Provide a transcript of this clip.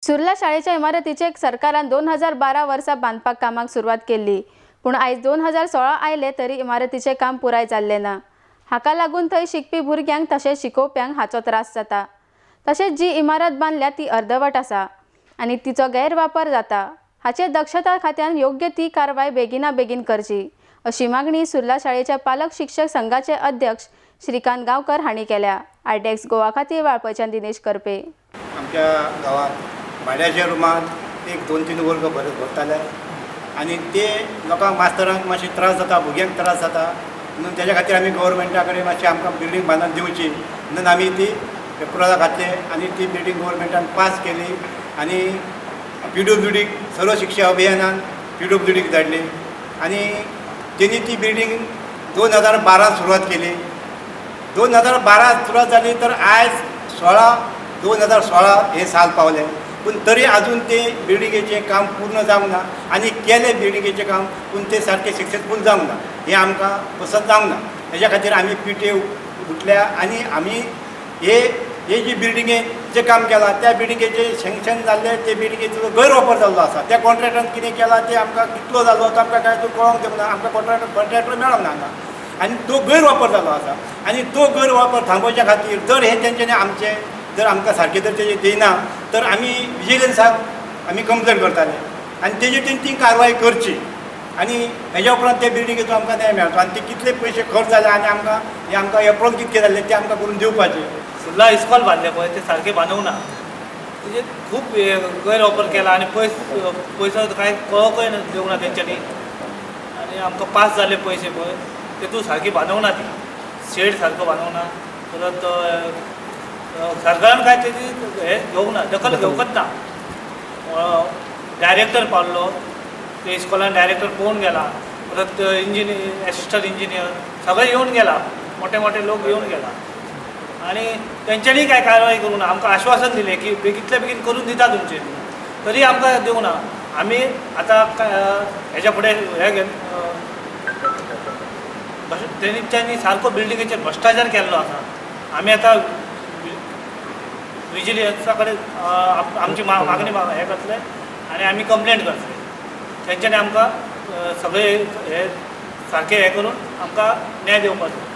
सुर्ला शाळेच्या इमारतीचे सरकारान 2012 वर्सा बांधपाक कामाक सुरवात केली, पण आयज 2016 आयले तरी इमारतीचे काम पुराय जाल्ले ना। हाका लागून थंय शिकपी भुरग्यांक तशेंच शिकोवप्यांक हाचो त्रास जाता। तशेंच जी इमारत बांधल्या ती अर्धवट आसा आनी तिचो गैरवापर जाता। हाचेर दक्षता खात्यान योग्य ती कारवाय बेगिना बेगीन करची, अशी मागणी सुर्ला शाळेच्या पालक शिक्षक संघाचे अध्यक्ष श्रीकांत गांवकर हांणी केल्या। आरटेक्स गोवा खातीर वाळपयच्यान दिनेश करपे। आमच्या गांवांत भाड्याच्या रुमांत एक 2-3 वर्ग भरताले आनी ते लोकांक मास्तरांक मातशे त्रास जाता, भुरग्यांक त्रास जाता म्हणून तेज्या खातीर आमी गव्हर्मेंटा कडेन मातशी आमकां बिल्डींग बांदून दिवची म्हणून आमी ती पेपराक घातले आनी ती बिल्डींग गव्हर्मेंटान पास केली आनी PWD सर्व शिक्षा अभियानान PWDक धाडली आनी तेणी ती बिल्डींग 2012 सुरवात केली। 2012 सुरवात जाली तर आयज 2016 हे साल पावले, पूण तरी आजून ते बिल्डिंगेचें काम पूर्ण जावंक ना आनी केले बिल्डिंगेचें काम पूण ते सारकें सक्सेसफूल जावंक ना। हें आमकां पसंत जावंक ना। हेज्या खातीर आमी PTA उठल्या आनी आमी हे जी बिल्डिंगेचें काम केलां त्या बिल्डिंगेचें सँक्शन जाल्ले ते बिल्डिंगेचो गैरवापर जाल्लो आसा। त्या कॉन्ट्रॅक्टान कितें केलां तें आमकां कितलो जालो तो आमकां काय कळोंक देवना। आमकां कॉन्ट्रॅक्टर मेळोंक ना हांगा आनी तो गैरवापर जालो आसा आनी तो गैरवापर थांबोवच्या खातीर जर हे तेंच्यांनी आमचे जर आमकां सारकें जर तेजें दिना तर आमी विजिलन्साक आमी कंप्लेन करताले आनी तेजेर ती कारवाय करची आनी हेज्या उपरांत त्या बिल्डिंगेचो आमकां न्याय मेळचो आनी ते कितले पयशे खर्च जाले आनी आमकां एप्रोल कितके जाल्ले ते आमकां करून दिवपाचे। सुर्ला इस्कॉल बांधले पळय ते सारके बांदूंक ना, तेजेर खूब गैरवापर केला आनी पयसो कांय कळोवंकय दिवंक ना तेंच्यांनी आनी आमकां पास जाल्ले पयशे पळय तेतून सारकी बांदूंक ना ती शेड सारको बांदूंक ना। परत सरकारान काय तेजी हे घेवंक ना, दखल घेवंकच ना। डायरेक्टर पावलो, ते इस्कॉलान डायरेक्टर पळोवन गेला, परत एसिस्टंट इंजिनियर सगळे येवन गेला, मोठे मोठे लोक येवन गेला आनी तेंच्यांनी काय कारवाय करूं ना। आमकां आश्वासन दिलें की बेगींतल्या बेगीन करून दिता तुमचें, तरी आमकां दिवंक ना। आमी आतां हेज्या फुडें हे घेवन तेंच्यांनी सारको बिल्डिंगेचेर भ्रश्टाचार केल्लो आसा। आमी आतां विजिलन्सा कडेन आमची मागणी हे करतले आनी आमी कंप्लेंट करतले। तेंच्यांनी आमकां सगळे हे सारकें हे करून आमकां न्याय दिवपाचो।